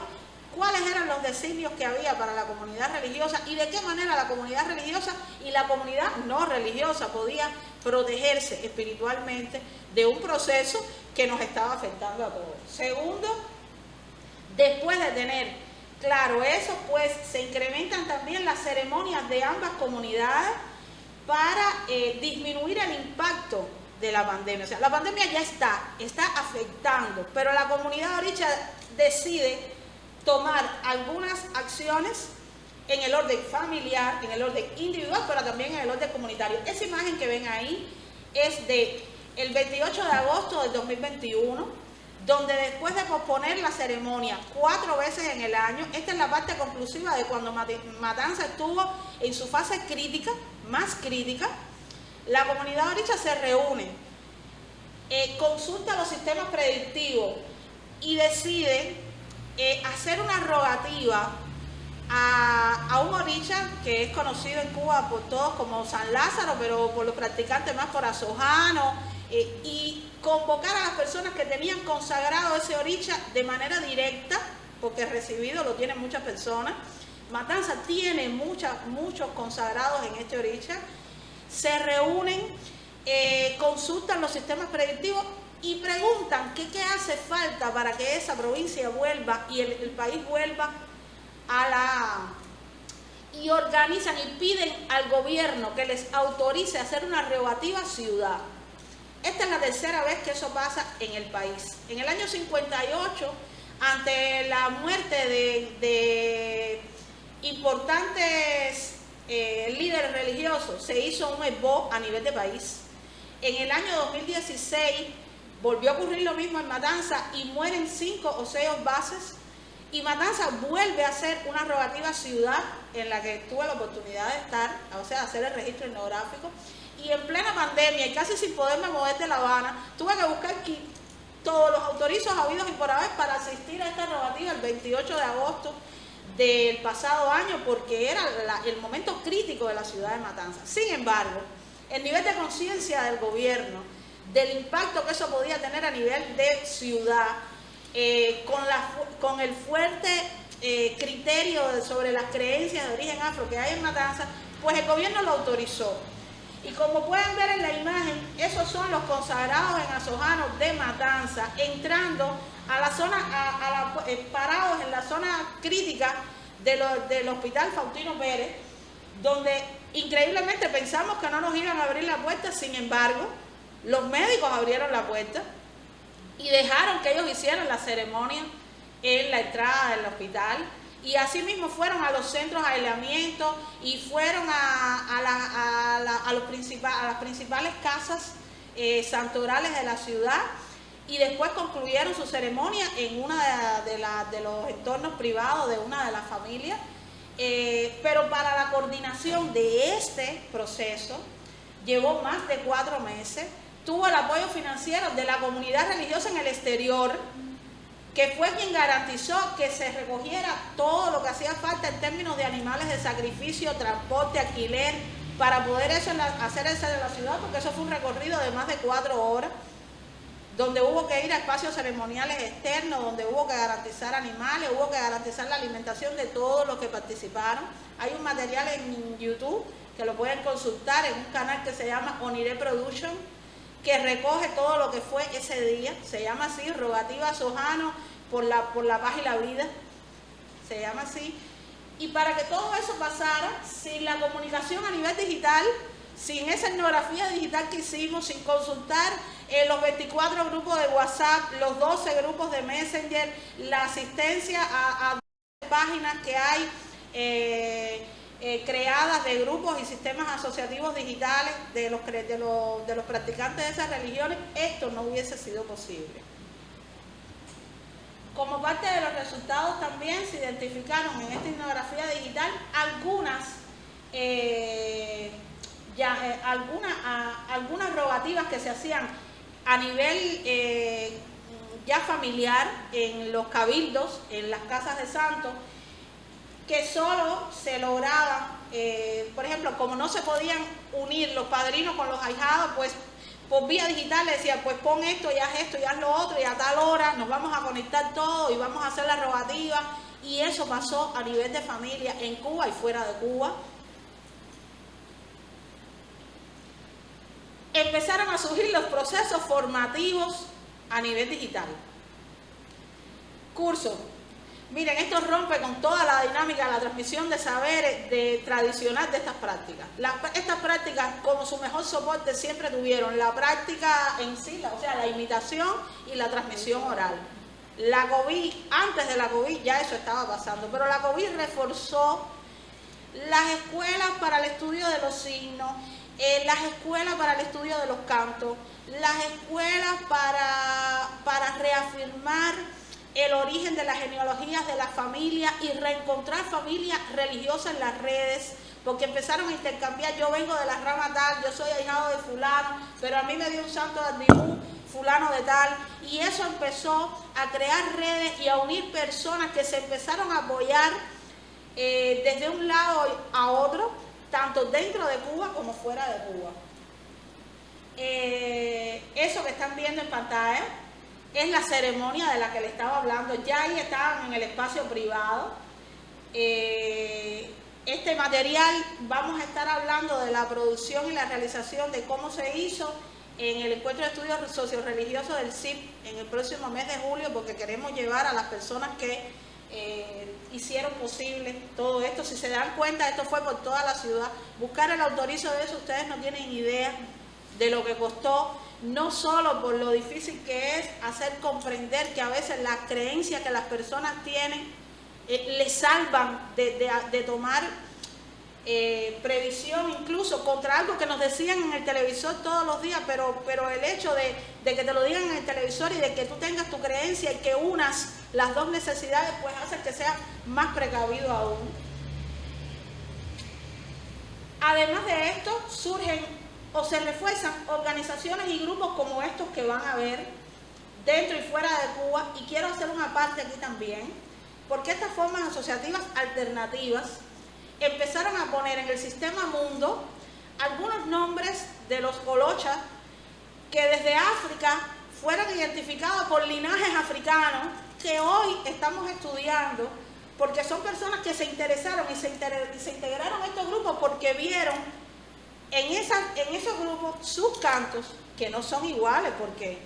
cuáles eran los designios que había para la comunidad religiosa y de qué manera la comunidad religiosa y la comunidad no religiosa podía protegerse espiritualmente de un proceso que nos estaba afectando a todos. Segundo, después de tener claro eso, pues se incrementan también las ceremonias de ambas comunidades para disminuir el impacto de la pandemia. O sea, la pandemia ya está afectando, pero la comunidad oricha decide tomar algunas acciones en el orden familiar, en el orden individual, pero también en el orden comunitario. Esa imagen que ven ahí es de el 28 de agosto del 2021, donde después de posponer la ceremonia 4 veces en el año, esta es la parte conclusiva de cuando Matanza estuvo en su fase crítica, más crítica, la comunidad oricha se reúne, consulta los sistemas predictivos y decide hacer una rogativa a un oricha que es conocido en Cuba por todos como San Lázaro, pero por los practicantes más por Azojano, y convocar a las personas que tenían consagrado ese oricha de manera directa, porque recibido lo tienen muchas personas. Matanza tiene muchos consagrados en este oricha. Se reúnen, consultan los sistemas predictivos y preguntan qué hace falta para que esa provincia vuelva y el país vuelva y organizan y piden al gobierno que les autorice a hacer una rogativa ciudad. Esta es la tercera vez que eso pasa en el país. En el año 58, ante la muerte de importantes líderes religiosos, se hizo un esbo a nivel de país. En el año 2016 volvió a ocurrir lo mismo en Matanza y mueren 5 o 6 bases, y Matanza vuelve a hacer una rogativa ciudad en la que tuve la oportunidad de estar, o sea, hacer el registro etnográfico. Y en plena pandemia y casi sin poderme mover de La Habana, tuve que buscar todos los autorizos habidos y por haber para asistir a esta rogativa el 28 de agosto del pasado año, porque era el momento crítico de la ciudad de Matanza. Sin embargo, el nivel de conciencia del gobierno, del impacto que eso podía tener a nivel de ciudad, con el fuerte criterio sobre las creencias de origen afro que hay en Matanza, pues el gobierno lo autorizó. Y como pueden ver en la imagen, esos son los consagrados en Azojano de Matanza, entrando a la zona, parados en la zona crítica del Hospital Faustino Pérez, donde increíblemente pensamos que no nos iban a abrir la puerta. Sin embargo, los médicos abrieron la puerta y dejaron que ellos hicieran la ceremonia en la entrada del hospital. Y así mismo fueron a los centros de aislamiento y fueron a las principales casas santorales de la ciudad, y después concluyeron su ceremonia en una de los entornos privados de una de las familias. Pero para la coordinación de este proceso llevó más de 4 meses. Tuvo el apoyo financiero de la comunidad religiosa en el exterior, que fue quien garantizó que se recogiera todo lo que hacía falta en términos de animales de sacrificio, transporte, alquiler, para poder hacer eso en la ciudad, porque eso fue un recorrido de más de 4 horas. donde hubo que ir a espacios ceremoniales externos, donde hubo que garantizar animales, hubo que garantizar la alimentación de todos los que participaron. Hay un material en YouTube que lo pueden consultar en un canal que se llama Oniré Production, que recoge todo lo que fue ese día. Se llama así, Rogativa Sojano por la paz y la vida. Se llama así. Y para que todo eso pasara, sin la comunicación a nivel digital, sin esa etnografía digital que hicimos, sin consultar los 24 grupos de WhatsApp, los 12 grupos de Messenger, la asistencia a páginas que hay creadas de grupos y sistemas asociativos digitales de los practicantes de esas religiones, esto no hubiese sido posible. Como parte de los resultados también se identificaron en esta etnografía digital algunas rogativas que se hacían a nivel ya familiar en los cabildos, en las casas de santos, que solo se lograban, por ejemplo, como no se podían unir los padrinos con los ahijados, pues por vía digital le decía, pues pon esto y haz lo otro, y a tal hora nos vamos a conectar todos y vamos a hacer la rogativa, y eso pasó a nivel de familia en Cuba y fuera de Cuba. Empezaron a surgir los procesos formativos a nivel digital. Cursos. Miren, esto rompe con toda la dinámica de la transmisión de saberes tradicional de estas prácticas. Estas prácticas, como su mejor soporte, siempre tuvieron la práctica en sí, o sea, la imitación y la transmisión oral. La COVID, antes de la COVID ya eso estaba pasando, pero la COVID reforzó las escuelas para el estudio de los signos, las escuelas para el estudio de los cantos, las escuelas para reafirmar el origen de las genealogías de la familia y reencontrar familias religiosas en las redes, porque empezaron a intercambiar, yo vengo de la rama tal, yo soy ahijado de fulano, pero a mí me dio un santo de Andibú, fulano de tal, y eso empezó a crear redes y a unir personas que se empezaron a apoyar desde un lado a otro, tanto dentro de Cuba como fuera de Cuba. Eso que están viendo en pantalla es la ceremonia de la que le estaba hablando. Ya ahí estaban en el espacio privado. Este material vamos a estar hablando de la producción y la realización de cómo se hizo en el encuentro de estudios socioreligiosos del CIP en el próximo mes de julio, porque queremos llevar a las personas que hicieron posible todo esto. Si se dan cuenta, esto fue por toda la ciudad. Buscar el autorizo de eso, ustedes no tienen idea de lo que costó, no solo por lo difícil que es hacer comprender que a veces las creencias que las personas tienen les salvan de tomar previsión incluso contra algo que nos decían en el televisor todos los días, pero el hecho de que te lo digan en el televisor y de que tú tengas tu creencia y que unas las dos necesidades, pues hace que sea más precavido aún. Además de esto, surgen o se refuerzan organizaciones y grupos como estos que van a ver dentro y fuera de Cuba, y quiero hacer una parte aquí también, porque estas formas asociativas alternativas empezaron a poner en el sistema mundo algunos nombres de los colochas que desde África fueron identificados por linajes africanos que hoy estamos estudiando, porque son personas que se interesaron y se integraron a estos grupos porque vieron en esos grupos sus cantos, que no son iguales, porque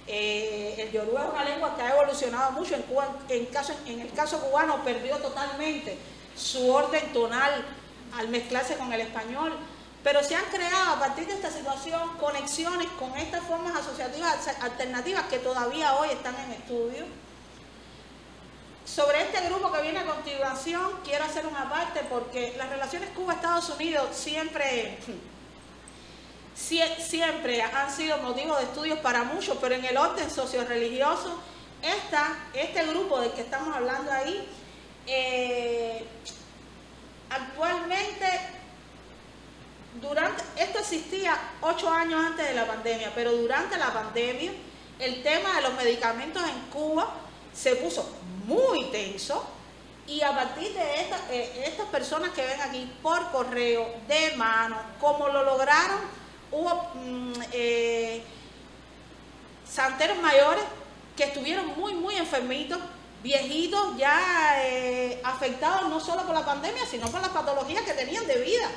el yoruba es una lengua que ha evolucionado mucho. En Cuba, en el caso cubano, perdió totalmente su orden tonal al mezclarse con el español, pero se han creado a partir de esta situación conexiones con estas formas asociativas alternativas que todavía hoy están en estudio. Sobre este grupo que viene a continuación quiero hacer una parte, porque las relaciones Cuba-Estados Unidos siempre han sido motivo de estudios para muchos, pero en el orden socio-religioso, este grupo del que estamos hablando ahí, actualmente, esto existía 8 años antes de la pandemia, pero durante la pandemia, el tema de los medicamentos en Cuba se puso muy tenso, y a partir de estas personas que ven aquí, por correo, de mano, como lo lograron, hubo santeros mayores que estuvieron muy enfermitos, viejitos, ya afectados no solo por la pandemia, sino por las patologías que tenían de vida.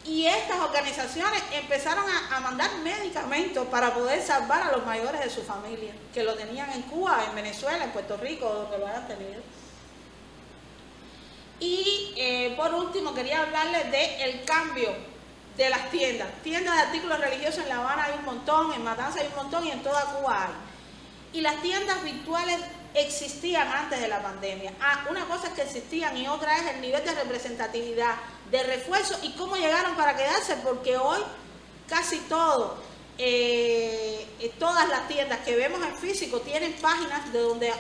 Y estas organizaciones empezaron a mandar medicamentos para poder salvar a los mayores de su familia, que lo tenían en Cuba, en Venezuela, en Puerto Rico, donde lo hayan tenido. Y por último quería hablarles del cambio de las tiendas. Tiendas de artículos religiosos en La Habana hay un montón, en Matanzas hay un montón y en toda Cuba hay. Y las tiendas virtuales existían antes de la pandemia. Una cosa es que existían y otra es el nivel de representatividad, de refuerzo y cómo llegaron para quedarse, porque hoy casi todo, todas las tiendas que vemos en físico tienen páginas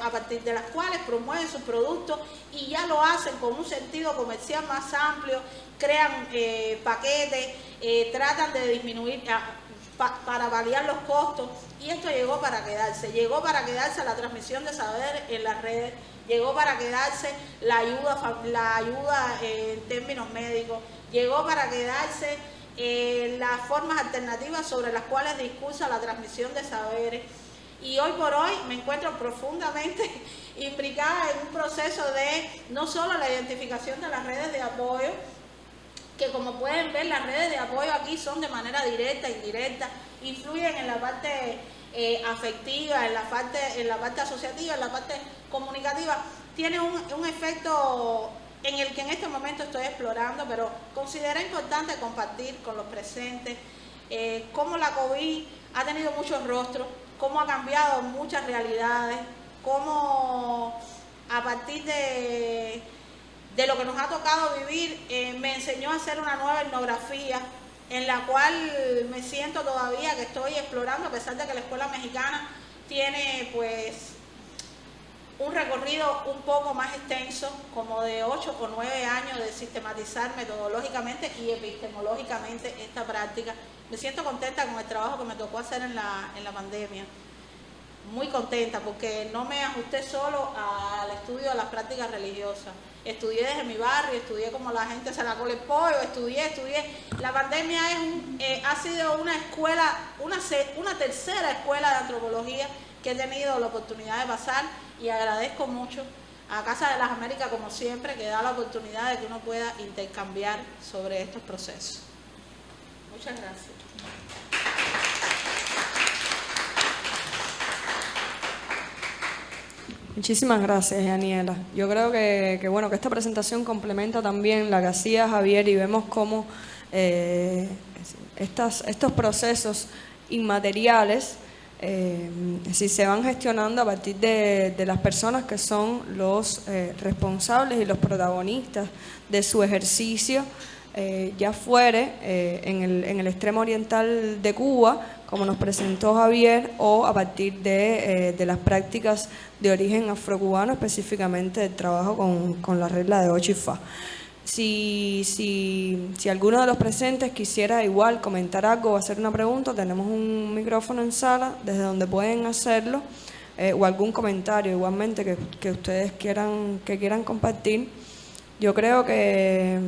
a partir de las cuales promueven sus productos y ya lo hacen con un sentido comercial más amplio, crean paquetes, tratan de disminuir para paliar los costos, y esto llegó para quedarse la transmisión de saber en las redes, llegó para quedarse la ayuda en términos médicos, llegó para quedarse las formas alternativas sobre las cuales discursa la transmisión de saberes. Y hoy por hoy me encuentro profundamente implicada en un proceso de no solo la identificación de las redes de apoyo, que como pueden ver las redes de apoyo aquí son de manera directa e indirecta, influyen en la parte afectiva, en la parte asociativa, en la parte comunicativa, tiene un efecto en el que en este momento estoy explorando, pero considero importante compartir con los presentes cómo la COVID ha tenido muchos rostros, cómo ha cambiado muchas realidades, cómo a partir de lo que nos ha tocado vivir, me enseñó a hacer una nueva etnografía en la cual me siento todavía que estoy explorando, a pesar de que la escuela mexicana tiene pues un recorrido un poco más extenso, como de 8 o 9 años de sistematizar metodológicamente y epistemológicamente esta práctica. Me siento contenta con el trabajo que me tocó hacer en la pandemia. Muy contenta porque no me ajusté solo al estudio de las prácticas religiosas. Estudié desde mi barrio, estudié como la gente se la cola el pollo, estudié. La pandemia ha sido una escuela, una tercera escuela de antropología que he tenido la oportunidad de pasar, y agradezco mucho a Casa de las Américas, como siempre, que da la oportunidad de que uno pueda intercambiar sobre estos procesos. Muchas gracias. Muchísimas gracias, Yaniela. Yo creo que esta presentación complementa también la que hacía Javier, y vemos cómo estos procesos inmateriales si se van gestionando a partir de las personas que son los responsables y los protagonistas de su ejercicio, ya fuere en el extremo oriental de Cuba, como nos presentó Javier, o a partir de las prácticas de origen afrocubano, específicamente el trabajo con la regla de Ochifa. Si alguno de los presentes quisiera igual comentar algo o hacer una pregunta, tenemos un micrófono en sala desde donde pueden hacerlo, o algún comentario igualmente que ustedes quieran compartir. Yo creo que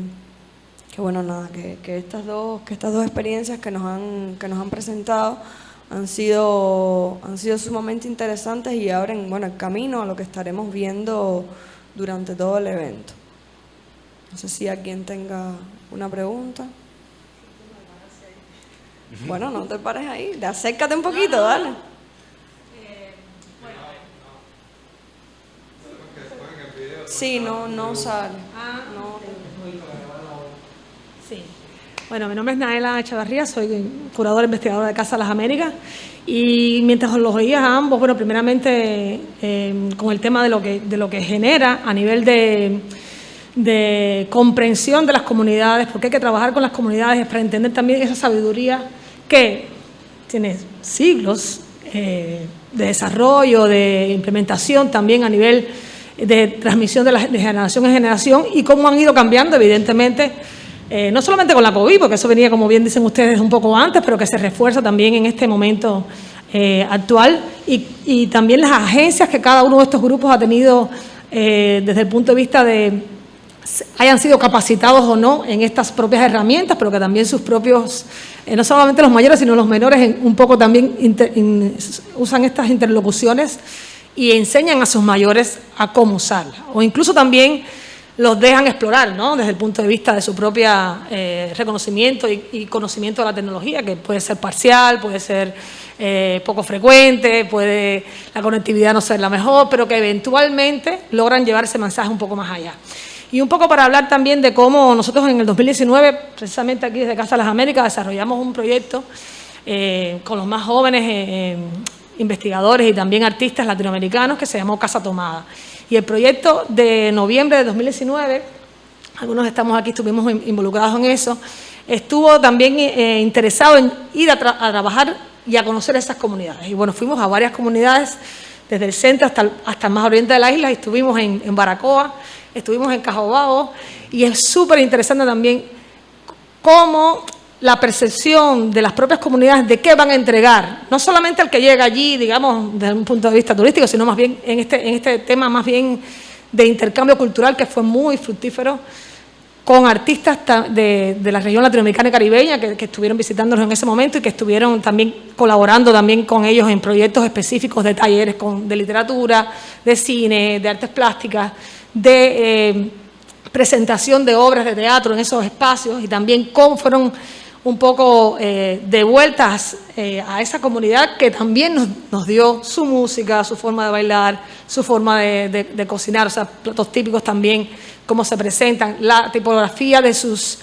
estas dos experiencias que nos han presentado han sido sumamente interesantes y abren el camino a lo que estaremos viendo durante todo el evento. No sé si alguien tenga una pregunta. Bueno, no te pares ahí, acércate un poquito, dale. Sí, no sale. No. Sí. Bueno, mi nombre es Naela Echevarría, soy curadora investigadora de Casa de las Américas, y mientras os los oía a ambos, primeramente con el tema de lo que genera a nivel de comprensión de las comunidades, porque hay que trabajar con las comunidades para entender también esa sabiduría que tiene siglos de desarrollo, de implementación también a nivel de transmisión de generación en generación, y cómo han ido cambiando evidentemente, no solamente con la COVID, porque eso venía, como bien dicen ustedes, un poco antes, pero que se refuerza también en este momento actual, y también las agencias que cada uno de estos grupos ha tenido desde el punto de vista de hayan sido capacitados o no en estas propias herramientas, pero que también sus propios, no solamente los mayores, sino los menores, un poco también usan estas interlocuciones y enseñan a sus mayores a cómo usarlas. O incluso también los dejan explorar, ¿no?, desde el punto de vista de su propia reconocimiento y conocimiento de la tecnología, que puede ser parcial, puede ser poco frecuente, puede la conectividad no ser la mejor, pero que eventualmente logran llevar ese mensaje un poco más allá. Y un poco para hablar también de cómo nosotros en el 2019, precisamente aquí desde Casa de las Américas, desarrollamos un proyecto con los más jóvenes investigadores y también artistas latinoamericanos que se llamó Casa Tomada. Y el proyecto de noviembre de 2019, algunos estamos aquí, estuvimos involucrados en eso, estuvo también interesado en ir a trabajar y a conocer esas comunidades. Y bueno, fuimos a varias comunidades, desde el centro hasta el más oriente de la isla, y estuvimos en Baracoa, estuvimos en Cajobao, y es súper interesante también cómo la percepción de las propias comunidades de qué van a entregar, no solamente el que llega allí, digamos, desde un punto de vista turístico, sino más bien en este tema más bien de intercambio cultural, que fue muy fructífero, con artistas de la región latinoamericana y caribeña que estuvieron visitándonos en ese momento y que estuvieron también colaborando también con ellos en proyectos específicos de talleres de literatura, de cine, de artes plásticas, de presentación de obras de teatro en esos espacios, y también cómo fueron un poco devueltas a esa comunidad que también nos dio su música, su forma de bailar, su forma de cocinar, o sea, platos típicos también, cómo se presentan, la tipografía de sus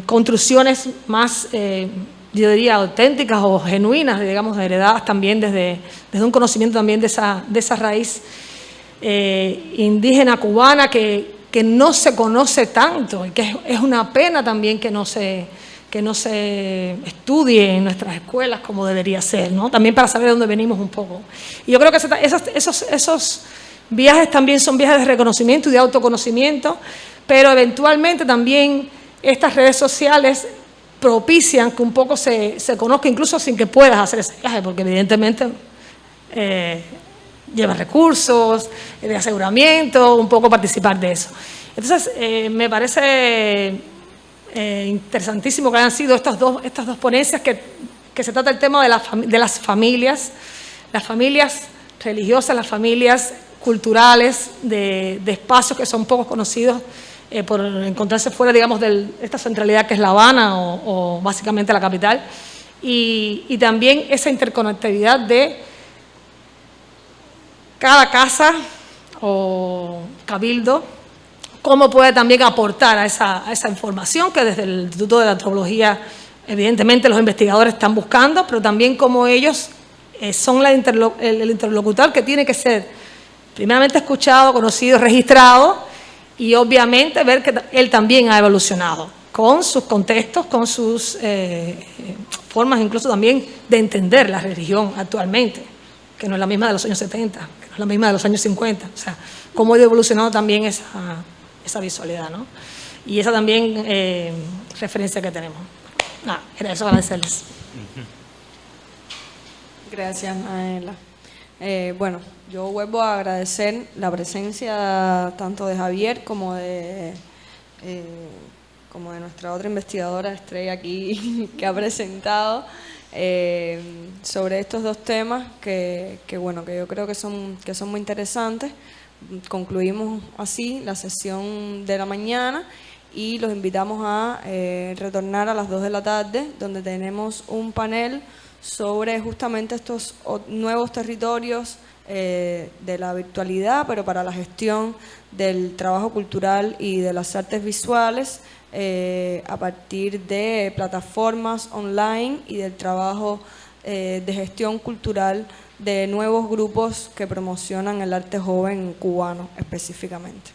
construcciones más, yo diría, auténticas o genuinas, digamos, heredadas también desde un conocimiento también de esa raíz indígena cubana que no se conoce tanto, y que es una pena también que no se estudie en nuestras escuelas como debería ser, ¿no? También para saber de dónde venimos un poco. Y yo creo que esos viajes también son viajes de reconocimiento y de autoconocimiento, pero eventualmente también estas redes sociales propician que un poco se conozca, incluso sin que puedas hacer ese viaje, porque evidentemente lleva recursos de aseguramiento, un poco participar de eso. Entonces, me parece interesantísimo que hayan sido estas dos ponencias que se trata el tema de las familias religiosas, las familias culturales, de espacios que son poco conocidos por encontrarse fuera, digamos, de esta centralidad que es La Habana o básicamente la capital, y también esa interconectividad de cada casa o cabildo, cómo puede también aportar a esa información que desde el Instituto de la Antropología, evidentemente los investigadores están buscando, pero también cómo ellos son el interlocutor que tiene que ser primeramente escuchado, conocido, registrado, y obviamente ver que él también ha evolucionado con sus contextos, con sus formas incluso también de entender la religión actualmente, que no es la misma de los años 70, que no es la misma de los años 50, o sea, cómo ha ido evolucionando también esa visualidad, ¿no? Y esa también referencia que tenemos. Nada, era eso, agradecerles. Gracias, Maela. Bueno, yo vuelvo a agradecer la presencia tanto de Javier como de nuestra otra investigadora estrella aquí que ha presentado sobre estos dos temas que yo creo que son muy interesantes. Concluimos así la sesión de la mañana y los invitamos a retornar a las 2 de la tarde, donde tenemos un panel sobre justamente estos nuevos territorios de la virtualidad, pero para la gestión del trabajo cultural y de las artes visuales a partir de plataformas online y del trabajo de gestión cultural de nuevos grupos que promocionan el arte joven cubano específicamente.